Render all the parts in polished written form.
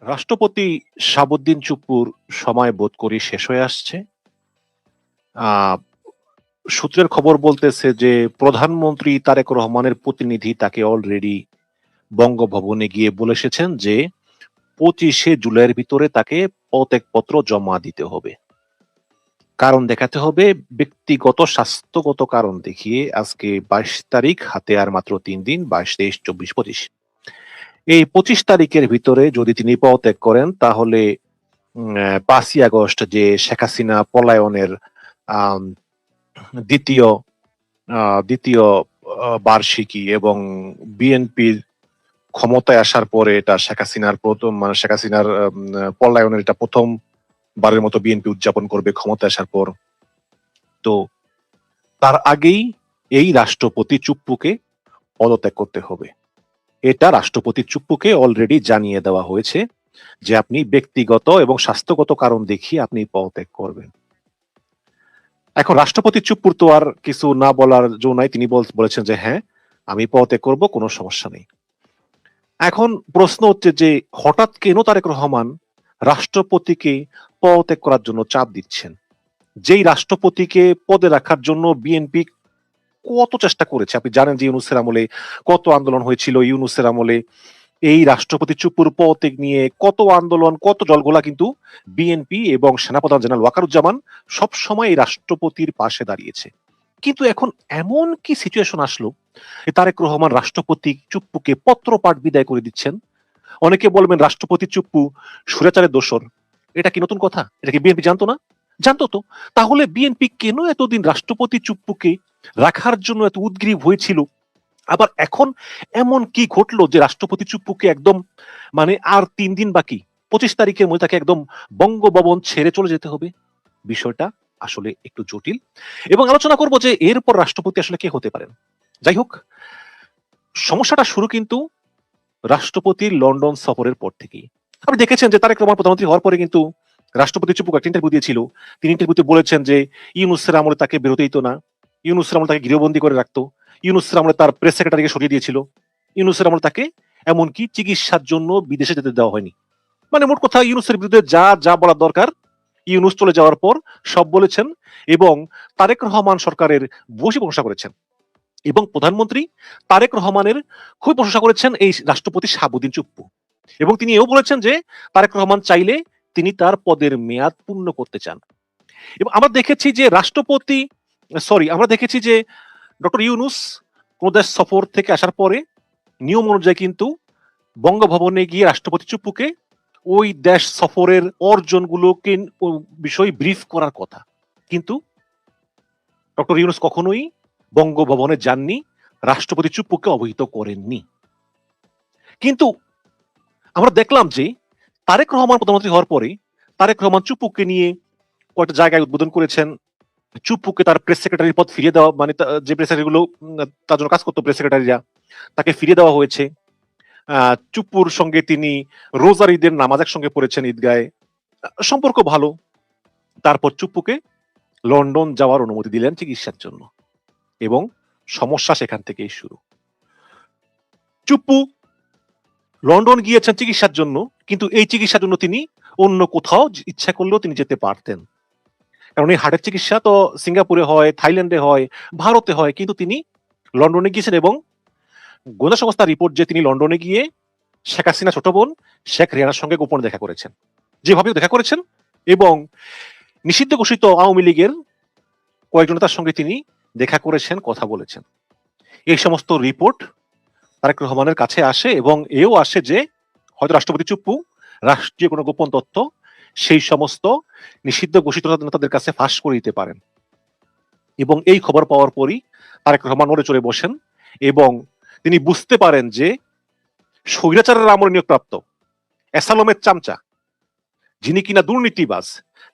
রাষ্ট্রপতি শাহাবুদ্দিন চুপ্পুর সময় বোধ করি শেষ হয়ে আসছে। আ সূত্রের খবর বলতেছে যে প্রধানমন্ত্রী তারেক রহমানের প্রতিনিধি তাকে অলরেডি বঙ্গভবনে গিয়ে বলে এসেছেন যে ২৫শে জুলাইয়ের ভিতরে তাকে পদত্যাগপত্র জমা দিতে হবে। কারণ দেখাতে হবে, ব্যক্তিগত স্বাস্থ্যগত কারণ দেখিয়ে আজকে ২২ তারিখ, হাতে আর মাত্র ৩ দিন, ২২, ২৩, ২৪, ২৫। এই ২৫ তারিখের ভিতরে যদি তিনি পদত্যাগ করেন তাহলে ৫ই আগস্ট যে শেখ হাসিনা পলায়নের আম দ্বিতীয় আ দ্বিতীয় বার্ষিকী এবং বিএনপির ক্ষমতায় আসার পরে এটা শেখ হাসিনার ১ম শেখ হাসিনার পলায়নের এটা ১ম বারের মতো বিএনপি উদযাপন করবে ক্ষমতায় আসার পর। তো তার আগেই এই রাষ্ট্রপতি চুপ্পুকে পদত্যাগ করতে হবে। এটা রাষ্ট্রপতি চুপ্পুকে অলরেডি জানিয়ে দেওয়া হয়েছে যে আপনি ব্যক্তিগত এবং স্বাস্থ্যগত কারণ দেখিয়ে আপনি পদত্যাগ করবেন। এখন রাষ্ট্রপতি চুপ্পুর তো আর কিছু না বলার জো নাই। তিনি বলেছেন যে হ্যাঁ, আমি পদত্যাগ করব, কোনো সমস্যা নেই। এখন প্রশ্ন হচ্ছে যে হঠাৎ কেন তারেক রহমান রাষ্ট্রপতিকে পদত্যাগ করার জন্য চাপ দিচ্ছেন? যেই রাষ্ট্রপতিকে পদে রাখার জন্য বিএনপি কত চেষ্টা করেছে। আপনি জানেন যে ইউনূসের আমলে কত আন্দোলন হয়েছিল। ইউনূসের আমলে এই রাষ্ট্রপতি চুপ্পুর পদত্যাগ নিয়ে কত আন্দোলন, কত জলঘোলা, কিন্তু বিএনপি এবং সেনাপ্রধান জেনারেল ওয়াকারুজ্জামান সবসময় এই রাষ্ট্রপতির পাশে দাঁড়িয়েছে। কিন্তু এখন এমন কি সিচুয়েশন আসলো যে তারেক রহমান রাষ্ট্রপতি চুপ্পুকে পত্রপাঠ বিদায় করে দিচ্ছেন? অনেকে বলবেন রাষ্ট্রপতি চুপ্পু স্বৈরাচারের দোসর। এটা কি নতুন কথা? এটা কি বিএনপি জানতো না? জানতো তো। তাহলে বিএনপি কেন এতদিন রাষ্ট্রপতি চুপ্পুকে রাখার জন্য এত উদগ্রীব হয়েছিল? আবার এখন এমন কি ঘটলো যে রাষ্ট্রপতি চুপ্পুকে একদম, মানে আর ৩ দিন বাকি। ২৫ তারিখের মধ্যে তাকে একদম বঙ্গভবন ছেড়ে চলে যেতে হবে। বিষয়টা আসলে একটু জটিল এবং আলোচনা করব যে এরপর রাষ্ট্রপতি আসলে কে হতে পারেন। যাই হোক, সমস্যাটা শুরু কিন্তু রাষ্ট্রপতির লন্ডন সফরের পর থেকেই। আপনি দেখেছেন যে তারেক রহমান প্রধানমন্ত্রী হওয়ার পরে কিন্তু রাষ্ট্রপতি চুপ্পুকে একটা ইন্টারভিউ দিয়েছিল। তিনি ইন্টারভিউতে বলেছেন যে ইউনূসের আমলে তাকে বেরোতেই তো না। ইউনূসের আমলে তাকে গৃহবন্দী করে রাখতো। ইউনূসের আমলে তার প্রেস সেক্রেটারিকে সরিয়ে দিয়েছিল। ইউনূসের আমলে তাকে এমনকি চিকিৎসার জন্য বিদেশে যেতে দেওয়া হয়নি। মানে মোট কথা ইউনূসের বিরুদ্ধে যা বলার দরকার ইউনূস চলে যাওয়ার পর সব বলেছেন এবং তারেক রহমান সরকারের ভূয়সী প্রশংসা করেছেন। এবং প্রধানমন্ত্রী তারেক রহমানের খুবই প্রশংসা করেছেন এই রাষ্ট্রপতি শাহাবুদ্দিন চুপ্পু। এবং তিনি এও বলেছেন যে তারেক রহমান চাইলে তিনি তার পদের মেয়াদ পূর্ণ করতে চান। এবং আমরা দেখেছি যে ডক্টর ইউনূস কোন দেশ সফর থেকে আসার পরে নিয়ম অনুযায়ী কিন্তু বঙ্গভবনে গিয়ে রাষ্ট্রপতি চুপ্পুকে ওই দেশ সফরের অর্জনগুলোকে বিষয় ব্রিফ করার কথা। কিন্তু ডক্টর ইউনূস কখনোই বঙ্গভবনে যাননি, রাষ্ট্রপতি চুপ্পুকে অবহিত করেননি। কিন্তু আমরা দেখলাম যে তারেক রহমান প্রধানমন্ত্রী হওয়ার পরে তারেক রহমান চুপ্পুকে নিয়ে কয়েকটা জায়গায় উদ্বোধন করেছেন। চুপ্পুকে তার প্রেস সেক্রেটারির পদ ফিরিয়ে দেওয়া, মানে যে প্রেস সেক্রেটারিগুলো তার জন্য কাজ করতো, প্রেস সেক্রেটারিরা, তাকে ফিরিয়ে দেওয়া হয়েছে। চুপ্পুর সঙ্গে তিনি রোজার ঈদের নামাজ একসঙ্গে পড়েছেন ঈদগাহে। সম্পর্ক ভালো। তারপর চুপ্পুকে লন্ডন যাওয়ার অনুমতি দিলেন চিকিৎসার জন্য এবং সমস্যা সেখান থেকেই শুরু। চুপ্পু লন্ডন গিয়েছেন চিকিৎসার জন্য, কিন্তু এই চিকিৎসার জন্য তিনি অন্য কোথাও ইচ্ছা করলেও তিনি যেতে পারতেন। কারণ এই হার্টের চিকিৎসা তো সিঙ্গাপুরে হয়, থাইল্যান্ডে হয়, ভারতে হয়, কিন্তু তিনি লন্ডনে গিয়েছেন এবং গোয়েন্দা সংস্থার রিপোর্ট যে তিনি লন্ডনে গিয়ে শেখ হাসিনা ছোট বোন শেখ রেহানার সঙ্গে গোপনে দেখা করেছেন। যেভাবে দেখা করেছেন এবং নিষিদ্ধ ঘোষিত আওয়ামী লীগের কয়েকজন নেতার সঙ্গে তিনি দেখা করেছেন, কথা বলেছেন। এই সমস্ত রিপোর্ট তারেক রহমানের কাছে আসে এবং এও আসে যে হয়তো রাষ্ট্রপতি চুপ্পু রাষ্ট্রীয় কোনো গোপন তথ্য সেই সমস্ত নিষিদ্ধ ঘোষিত নেতাদের কাছে ফাঁস করে দিতে পারেন। এবং এই খবর পাওয়ার পরই তারেক রহমান নড়ে চড়ে বসেন এবং তিনি বুঝতে পারেন যে স্বৈরাচারের আমলে নিয়োগপ্রাপ্ত এসালমের চামচা, যিনি কিনা দুর্নীতিবাজ,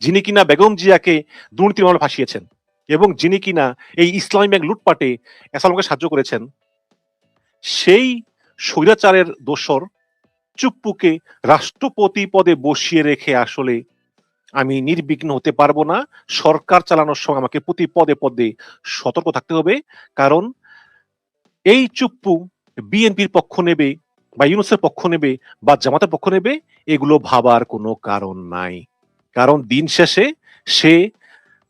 যিনি কিনা বেগম জিয়াকে দুর্নীতির মামলায় ফাঁসিয়েছেন এবং যিনি কিনা এই ইসলামী ব্যাংক লুটপাটে এসালমকে সাহায্য করেছেন, সেই স্বৈরাচারের দোসর চুপ্পুকে রাষ্ট্রপতি পদে বসিয়ে রেখে আসলে আমি নির্বিঘ্ন হতে পারবো না। সরকার চালানোর সময় আমাকে প্রতি পদে পদে সতর্ক থাকতে হবে। কারণ এই চুপ্পু বিএনপির পক্ষ নেবে বা ইউনূসের পক্ষ নেবে বা জামাতের পক্ষ নেবে, এগুলো ভাবার কোনো কারণ নাই। কারণ দিন শেষে সে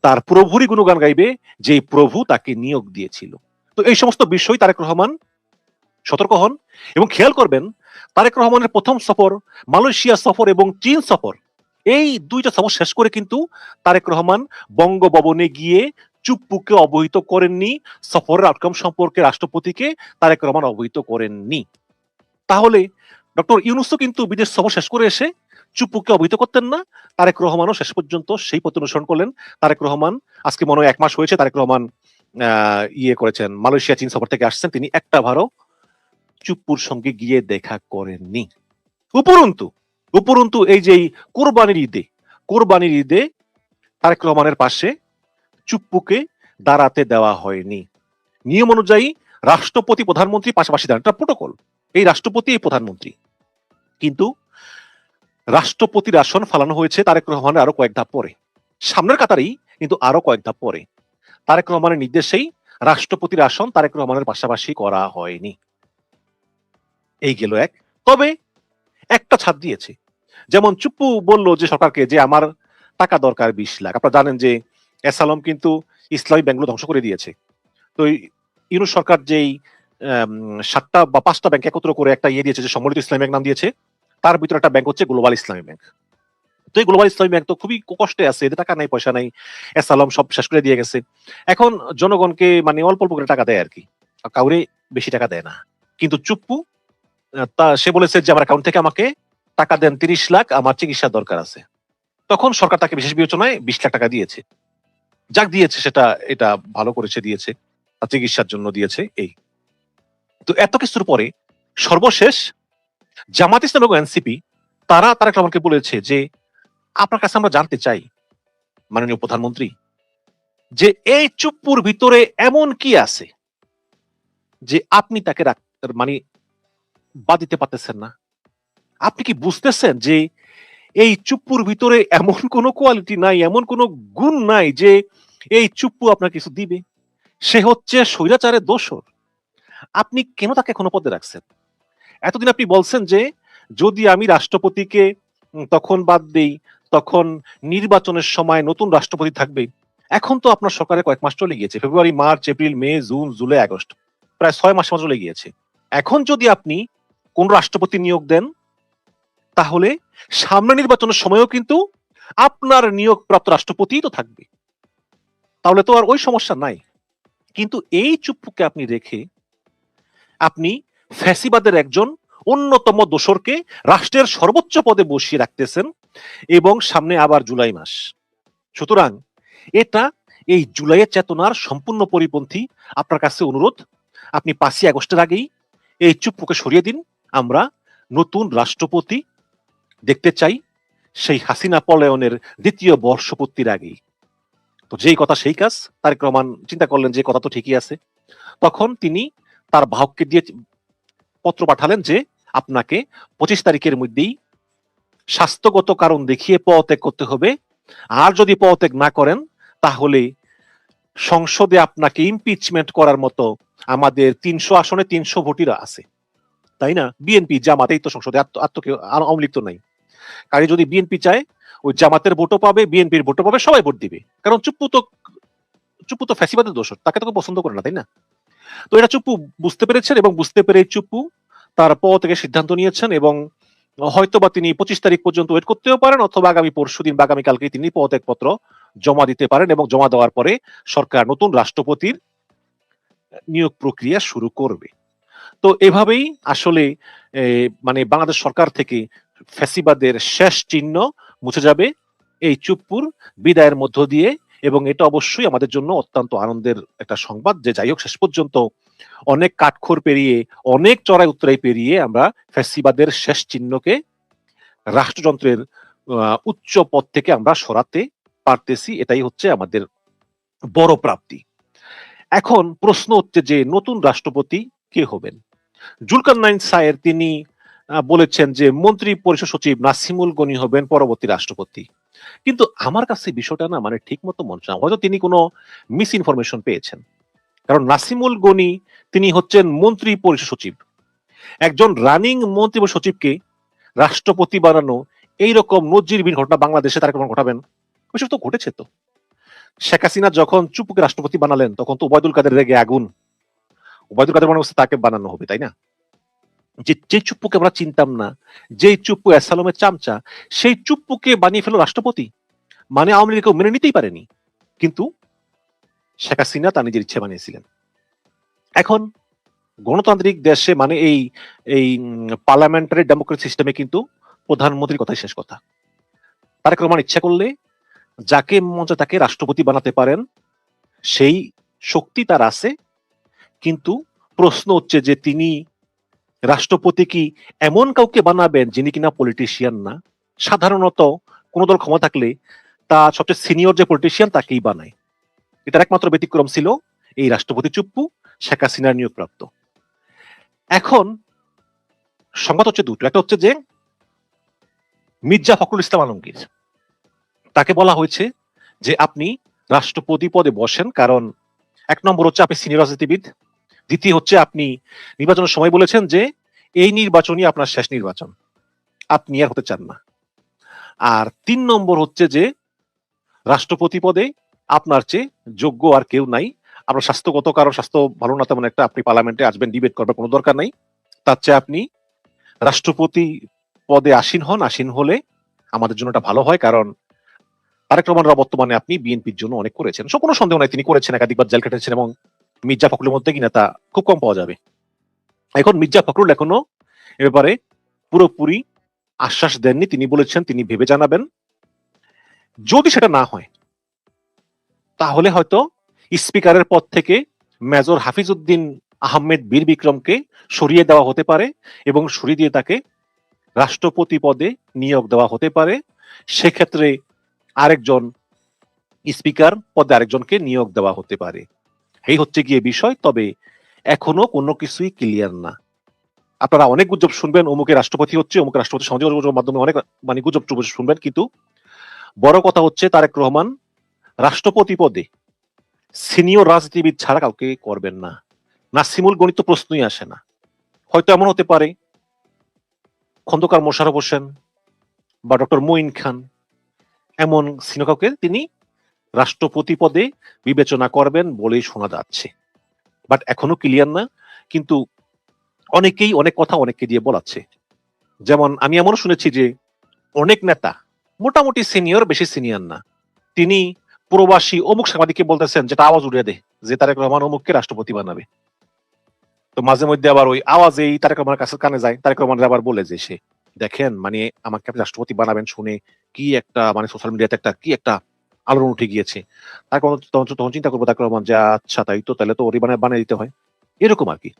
তার প্রভুরই গুণগান গাইবে, যেই প্রভু তাকে নিয়োগ দিয়েছিল। তো এই সমস্ত বিষয় তারেক রহমান সতর্ক হন এবং খেয়াল করবেন, তারেক রহমানের প্রথম সফর মালয়েশিয়া সফর এবং চীন সফর, এই ২ টা সফর শেষ করে কিন্তু তারেক রহমান বঙ্গভবনে গিয়ে চুপ্পুকে অবহিত করেননি, সফরের আউটকাম সম্পর্কে রাষ্ট্রপতিকে তারেক রহমান অবহিত করেননি। তাহলে ডক্টর ইউনূসও কিন্তু বিদেশ সফর শেষ করে এসে চুপ্পুকে অবহিত করতেন না, তারেক রহমানও শেষ পর্যন্ত সেই পথ অনুসরণ করলেন। তারেক রহমান আজকে মনে হয় ১ মাস হয়েছে তারেক রহমান ইয়ে করেছেন, মালয়েশিয়া চীন সফর থেকে আসছেন, তিনি একটা বারও চুপ্পুর সঙ্গে গিয়ে দেখা করেননি। উপরন্তু উপরন্তু এই যে কোরবানির ঈদে তারেক রহমানের পাশে চুপ্পুকে দাঁড়াতে দেওয়া হয়নি। নিয়ম অনুযায়ী রাষ্ট্রপতি প্রধানমন্ত্রী পাশাপাশি দাঁড়ান, এটা প্রোটোকল। এই রাষ্ট্রপতি এই প্রধানমন্ত্রী, কিন্তু রাষ্ট্রপতির আসন ফালানো হয়েছে তারেক রহমানের আরো কয়েক ধাপ পরে, সামনের কাতারেই কিন্তু আরো কয়েক ধাপ পরে। তারেক রহমানের নির্দেশেই রাষ্ট্রপতির আসন তারেক রহমানের পাশাপাশি করা হয়নি। এই গেল এক। তবে একটা ছাড় দিয়েছে, যেমন চুপ্পু বলল যে সরকারকে যে আমার টাকা দরকার ২০ লাখ। আপনারা জানেন যে এস আলম কিন্তু ইসলামী ব্যাংকগুলো ধ্বংস করে দিয়েছে। তো ইউনূস সরকার যেই ৭টা বা ৫টা ব্যাংক একত্র করে একটা ইয়ে দিয়েছে, যে সম্মিলিত ইসলামী ব্যাংক নাম দিয়েছে, তার ভিতরে একটা ব্যাংক হচ্ছে গ্লোবাল ইসলামী ব্যাংক। তো এই গ্লোবাল ইসলামী ব্যাংক তো খুবই কষ্টে আছে, এদের টাকা নাই, পয়সা নাই, এস আলম সব শেষ করে দিয়ে গেছে। এখন জনগণকে মানে অল্প অল্প করে টাকা দেয় আর কি, কাউরে বেশি টাকা দেয় না। কিন্তু চুপ্পু সে বলেছে যে আমার অ্যাকাউন্ট থেকে আমাকে টাকা দেন ৩০ লাখ, আমার চিকিৎসার দরকার আছে। তখন সরকার তাকে বিশেষ বিবেচনায় ২০ লাখ টাকা দিয়েছে। যাক দিয়েছে, সেটা এটা ভালো করেছে, দিয়েছে তার চিকিৎসার জন্য দিয়েছে। এই তো এত কিছুর পরে সর্বশেষ জামাত ইসলাম এবং এনসিপি তারা তারেক রহমানকে বলেছে যে আপনার কাছে আমরা জানতে চাই মাননীয় প্রধানমন্ত্রী, যে এই চুপ্পুর ভিতরে এমন কি আছে যে আপনি তাকে মানে বাদ দিতে পারতেছেন না? আপনি কি বুঝতেছেন যে এই চুপ্পুর ভিতরে এমন কোনো কোয়ালিটি নাই, এমন কোনো গুণ নাই যে এই চুপ্পু আপনার কিছু দিবে? সে হচ্ছে স্বৈরাচারের দোসর। আপনি কেন তাকে এখনো পদে রাখছেন? এতদিন আপনি বলছেন যে যদি আমি রাষ্ট্রপতিকে তখন বাদ দেই, তখন নির্বাচনের সময় নতুন রাষ্ট্রপতি থাকবে। এখন তো আপনার সরকারের কয়েক মাস চলে গিয়েছে। ফেব্রুয়ারি, মার্চ, এপ্রিল, মে, জুন, জুলাই, আগস্ট। প্রায় ৬ মাস চলে গিয়েছে। এখন যদি আপনি কোন রাষ্ট্রপতি নিয়োগ দেন, তাহলে সামনের নির্বাচনের সময়ও কিন্তু আপনার নিয়োগপ্রাপ্ত রাষ্ট্রপতিই তো থাকবে। তাহলে তো আর ওই সমস্যা নাই। কিন্তু এই চুপ্পুকে আপনি রেখে আপনি ফ্যাসিবাদের একজন অন্যতম দোসরকে রাষ্ট্রের সর্বোচ্চ পদে বসিয়ে রাখতেছেন, এবং সামনে আবার জুলাই মাস। সুতরাং এটা এই জুলাইয়ের চেতনার সম্পূর্ণ পরিপন্থী। আপনার কাছে অনুরোধ, আপনি ৫ই আগস্টের আগেই এই চুপ্পুকে সরিয়ে দিন। আমরা নতুন রাষ্ট্রপতি দেখতে চাই, সেই হাসিনা পলায়নের ২য় বর্ষপূর্তির আগেই। তো যেই কথা সেই কাজ। তারেক রহমান চিন্তা করলেন যে কথা তো ঠিকই আছে। তখন তিনি তার বাহককে দিয়ে পত্র পাঠালেন যে আপনাকে ২৫ তারিখের মধ্যেই স্বাস্থ্যগত কারণ দেখিয়ে পদত্যাগ করতে হবে। আর যদি পদত্যাগ না করেন, তাহলে সংসদে আপনাকে ইমপিচমেন্ট করার মতো আমাদের ৩০০ আসনে ৩০০ ভোটিরা আছে, তাই না? বিএনপি জামাত এই তো সংসদে, আওয়ামী লীগ তো নাই। কাজে যদি বিএনপি চায়, ওই জামাতের ভোটও পাবে, বিএনপির ভোটও পাবে, সবাই ভোট দিবে। কারণ চুপ্পু তো ফ্যাসিবাদের দোসর, তাকে তো পছন্দ করে না, তাই না? তো এটা চুপ্পু বুঝতে পেরেছেন, এবং বুঝতে পেরে চুপ্পু তার থেকে সিদ্ধান্ত নিয়েছেন, এবং হয়তোবা তিনি ২৫ তারিখ পর্যন্ত ওয়েট করতেও পারেন, অথবা আগামী পরশুদিন বা আগামীকালকে তিনি পদত্যাগপত্র জমা দিতে পারেন, এবং জমা দেওয়ার পরে সরকার নতুন রাষ্ট্রপতির নিয়োগ প্রক্রিয়া শুরু করবে। তো এভাবেই আসলে মানে বাংলাদেশ সরকার থেকে ফ্যাসিবাদের শেষ চিহ্ন মুছে যাবে এই চুপ্পুর বিদায়ের মধ্য দিয়ে, এবং এটা অবশ্যই আমাদের জন্য অত্যন্ত আনন্দের একটা সংবাদ যে যাই হোক শেষ পর্যন্ত অনেক কাঠখড় পেরিয়ে, অনেক চড়াই উত্তরাই পেরিয়ে আমরা ফ্যাসিবাদের শেষ চিহ্নকে রাষ্ট্রযন্ত্রের উচ্চ পদ থেকে আমরা সরাতে পারতেছি। এটাই হচ্ছে আমাদের বড় প্রাপ্তি। এখন প্রশ্ন হচ্ছে যে নতুন রাষ্ট্রপতি কে হবেন? জুলকারনাইন সায়ের তিনি বলেছেন যে মন্ত্রী পরিষদ সচিব নাসিমুল গনি হবেন পরবর্তী রাষ্ট্রপতি। কিন্তু আমার কাছে বিষয়টা না মানে ঠিক মতো মনে হচ্ছে না। হয়তো তিনি কোনো মিস ইনফরমেশন পেয়েছেন। কারণ নাসিমুল গনি তিনি হচ্ছেন মন্ত্রী পরিষদ সচিব, একজন রানিং মন্ত্রী বা সচিবকে রাষ্ট্রপতি বানানো এইরকম নজিরবিহীন ঘটনা বাংলাদেশে তারা কখন ঘটাবেন? ওইসব তো ঘটেছে তো। শেখ হাসিনা যখন চুপ্পুকে রাষ্ট্রপতি বানালেন তখন তো ওবায়দুল কাদের রেগে আগুন। ওবায়দুল কাদের মনে হচ্ছে তাকে বানানো হবে, তাই না? যে চুপ্পুকে আমরা চিনতাম না, যেই চুপ্পু এসালমের চামচা, সেই চুপ্পুকে বানিয়ে ফেলো রাষ্ট্রপতি, মানে আওয়ামী লীগ কেউ মেনে নিতেই পারেনি। কিন্তু শেখ হাসিনা তার নিজের ইচ্ছে বানিয়েছিলেন। এখন গণতান্ত্রিক দেশে মানে এই পার্লামেন্টারি ডেমোক্রেসি সিস্টেমে কিন্তু প্রধানমন্ত্রীর কথাই শেষ কথা। তারেক রহমান ইচ্ছা করলে যাকে মন চায় তাকে রাষ্ট্রপতি বানাতে পারেন, সেই শক্তি তার আছে। কিন্তু প্রশ্ন হচ্ছে যে তিনি রাষ্ট্রপতি কি এমন কাউকে বানাবেন যিনি কিনা পলিটিশিয়ান না? সাধারণত কোন দল ক্ষমতা থাকলে তা সবচেয়ে সিনিয়র যে পলিটিশিয়ান তাকেই বানায়। এটার একমাত্র ব্যতিক্রম ছিল এই রাষ্ট্রপতি চুপ্পু, শেখ হাসিনার নিয়োগপ্রাপ্ত। এখন সংবাদ হচ্ছে দুটো, একটা হচ্ছে যে মির্জা ফখরুল ইসলাম আলমগীর, তাকে বলা হয়েছে যে আপনি রাষ্ট্রপতি পদে বসেন, কারণ এক নম্বর হচ্ছে আপনি সিনিয়র রাজনীতিবিদ, দ্বিতীয় হচ্ছে আপনি নির্বাচনের সময় বলেছেন যে এই নির্বাচনই আপনার শেষ নির্বাচন, আপনি আর হতে চান না। আর ৩ নম্বর হচ্ছে যে রাষ্ট্রপতি পদে আপনার চেয়ে যোগ্য আর কেউ নাই। আপনার স্বাস্থ্যগত কারণ, স্বাস্থ্য ভালো না তেমন একটা, আপনি পার্লামেন্টে আসবেন, ডিবেট করবার কোনো দরকার নাই। তার চেয়ে আপনি রাষ্ট্রপতি পদে আসীন হন, আসীন হলে আমাদের জন্য এটা ভালো হয়, কারণ তারেক রহমানরা বর্তমানে আপনি বিএনপির জন্য অনেক করেছেন, কোনো সন্দেহ নাই তিনি করেছেন, একাধিকবার জেল কেটেছেন, এবং মির্জা ফখরুলের মধ্যে কিনা তা খুব কম পাওয়া যাবে। এখন মির্জা ফখরুল এখনো এ ব্যাপারে পুরোপুরি আশ্বাস দেননি, তিনি বলেছেন তিনি ভেবে জানাবেন। যদি সেটা না হয় তাহলে হয়তো স্পিকারের পদ থেকে মেজর হাফিজউদ্দিন আহমেদ বীর বিক্রমকে সরিয়ে দেওয়া হতে পারে এবং সরিয়ে দিয়ে তাকে রাষ্ট্রপতি পদে নিয়োগ দেওয়া হতে পারে। সেক্ষেত্রে আরেকজন স্পিকার পদে আরেকজনকে নিয়োগ দেওয়া হতে পারে। এই হচ্ছে গিয়ে বিষয়, তবে এখনো কোনো কিছুই ক্লিয়ার না। আপনারা অনেক গুজব শুনবেন, অমুকে রাষ্ট্রপতি হচ্ছে, অমুক রাষ্ট্রপতি সংযোগের মাধ্যমে অনেক মানে গুজব শুনবেন, কিন্তু বড় কথা হচ্ছে তারেক রহমান রাষ্ট্রপতি পদে সিনিয়র রাজনীতিবিদ ছাড়া কাউকে করবেন না। নাসিমুল গণিত প্রশ্নই আসে না। হয়তো এমন হতে পারে খন্দকার মোশাররফ হোসেন বা ডক্টর মঈন খান, এমন সিনিয়র কাউকে তিনি রাষ্ট্রপতি পদে বিবেচনা করবেন বলেই শোনা যাচ্ছে, বাট এখনো ক্লিয়ার না। কিন্তু অনেকেই অনেক কথা অনেককে দিয়ে বলাচ্ছে। যেমন আমি এমনও শুনেছি যে অনেক নেতা মোটামুটি সিনিয়র, বেশি সিনিয়র না, তিনি প্রবাসী অমুক সাংবাদিককে বলতেছেন, যেটা আওয়াজ উড়িয়ে দেয় যে তারেক রহমান অমুককে রাষ্ট্রপতি বানাবে। তো মাঝে মধ্যে আবার ওই আওয়াজেই তারেক রহমানের কাছে কানে যায়, তারেক রহমান আবার বলে যে সে দেখেন মানে আমাকে আপনি রাষ্ট্রপতি বানাবেন শুনে কি একটা মানে সোশ্যাল মিডিয়াতে একটা কি একটা আলোড়ন উঠে গিয়েছে। তারপর তখন চিন্তা করবো তারেক রহমান যে আচ্ছা তাই তো, তাহলে তো ওরই বানিয়ে দিতে হয়, এরকম আর কি।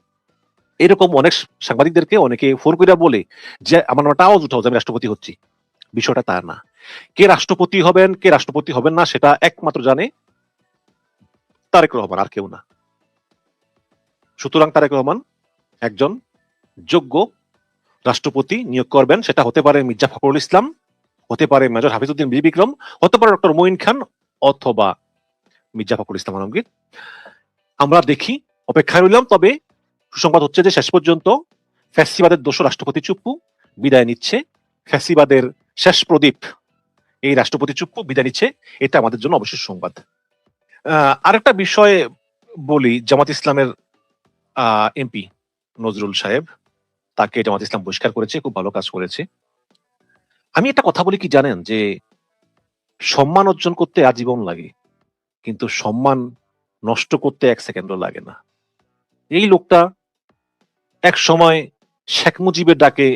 এরকম অনেক সাংবাদিকদেরকে অনেকে ফোন করে বলে যে আমার একটা আওয়াজ উঠাও যে আমি রাষ্ট্রপতি হচ্ছি। বিষয়টা তা না। কে রাষ্ট্রপতি হবেন কে রাষ্ট্রপতি হবেন না সেটা একমাত্র জানে তারেক রহমান, আর কেউ না। সুতরাং তারেক রহমান একজন যোগ্য রাষ্ট্রপতি নিয়োগ করবেন, সেটা হতে পারে মির্জা ফখরুল ইসলাম, হতে পারে মেজর হাফিজউদ্দিন বীর বিক্রম, হতে পারে ডক্টর মঈন খান, অথবা মির্জা ফখরুল ইসলাম আলমগীর। আমরা দেখি, অপেক্ষায় রইলাম। তবে সুসংবাদ হচ্ছে যে শেষ পর্যন্ত ফ্যাসিবাদের দোষর রাষ্ট্রপতি চুপ্পু বিদায় নিচ্ছে, ফ্যাসিবাদের শেষ প্রদীপ এই রাষ্ট্রপতি চুপ্পু বিদায় নিচ্ছে, এটা আমাদের জন্য অবশ্যই সংবাদ। আরেকটা বিষয় বলি, জামাত ইসলামের এমপি নজরুল সাহেব, তাকে জামাত ইসলাম বহিষ্কার করেছে, খুব ভালো কাজ করেছে। আমি একটা কথা বলি কি জানেন, যে সম্মান অর্জন করতে আজীবন লাগে, কিন্তু সম্মান নষ্ট করতে 1 সেকেন্ডও লাগে না। এই লোকটা এক সময় শেখ মুজিবের ডাকে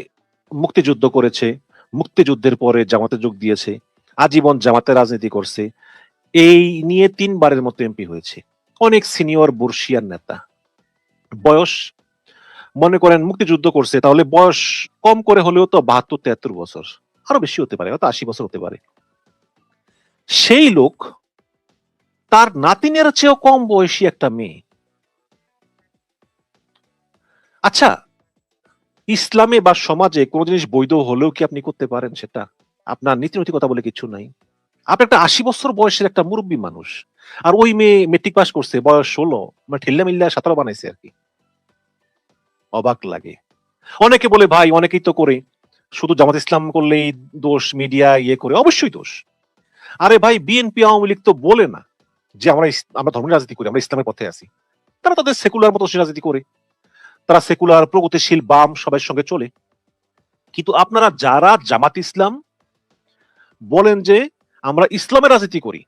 মুক্তিযুদ্ধ করেছে, মুক্তিযুদ্ধের পরে জামাতে যোগ দিয়েছে, আজীবন জামাতে রাজনীতি করছে, এই নিয়ে 3 বারের মতো এমপি হয়েছে। অনেক সিনিয়র বর্ষিয়ান নেতা, বয়স মনে করেন মুক্তিযুদ্ধ করছে তাহলে বয়স কম করে হলেও তো 72-73 বছর, আরো বেশি হতে পারে, হয়তো 80 বছর হতে পারে। সেই লোক তার নাতিনের চেয়েও কম বয়সী একটা মেয়ে। আচ্ছা, ইসলামে বা সমাজে কোন জিনিস বৈধ হলেও কি আপনি করতে পারেন সেটা? আপনার নীতি নৈতিকতা বলে কিছু নাই। আপনি একটা 80 বছর বয়সের একটা মুরব্বী মানুষ, আর ওই মেয়ে মেট্রিক পাস করছে, বয়স 16, মানে ঠেল্লা মিল্লা 17 বানাইছে আর কি। অবাক লাগে। অনেকে বলে ভাই অনেকেই তো করে, শুধু জামাত ইসলাম করলেই দোষ, মিডিয়া ইয়ে করে, অবশ্যই দোষ। আরে ভাই বিএনপি আওয়ামী লীগ তো বলে না যে আমরা ধর্মের রাজনীতি করি, আমরা ইসলামের পথে আছি। তারা তাদের সেকুলার মতো রাজনীতি করে, তারা সেকুলার প্রগতিশীল বাম সবার সঙ্গে চলে। কিন্তু আপনারা যারা জামাত ইসলাম বলেন যে আমরা ইসলামের রাজনীতি করি,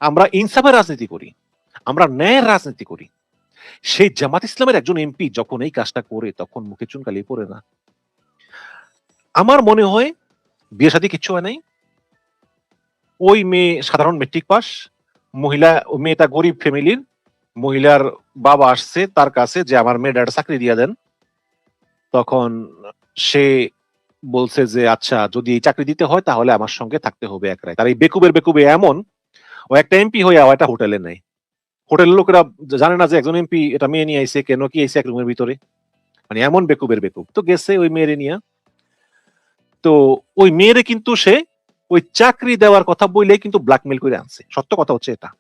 আমরা ইনসাফের রাজনীতি করি, আমরা ন্যায়ের রাজনীতি করি, সেই জামাত ইসলামের একজন এমপি যখন এই কাজটা করে তখন মুখে চুনকালি পড়ে না? আমার মনে হয় বিয়ে শাদী কিচ্ছু হয় নাই, ওই মেয়ে সাধারণ মেট্রিক পাস, মহিলা, মেয়েটা গরিব ফ্যামিলির, মহিলার বাবা আসছে তার কাছে যে আমার মেয়ের একটা চাকরি দিয়ে দেন, তখন সে বলছে যে আচ্ছা যদি এই চাকরি দিতে হয় তাহলে আমার সঙ্গে থাকতে হবে এক রায়। তার এই বেকুবের বেকুবে এমন, ও একটা এমপি হয়ে একটা হোটেলে নেয়, হোটেলের লোকেরা জানে না যে একজন এমপি এটা মেয়ে নিয়ে আইছে, কেন কি আইছে এক রুমের ভিতরে, মানে এমন বেকুবের বেকুব। তো গেছে ওই মেয়েরে নিয়ে, তো ওই মেয়েরে কিন্তু সে ওই চাকরি দেওয়ার কথা বললেই কিন্তু ব্ল্যাকমেল করে আনছে, সত্য কথা হচ্ছে এটা।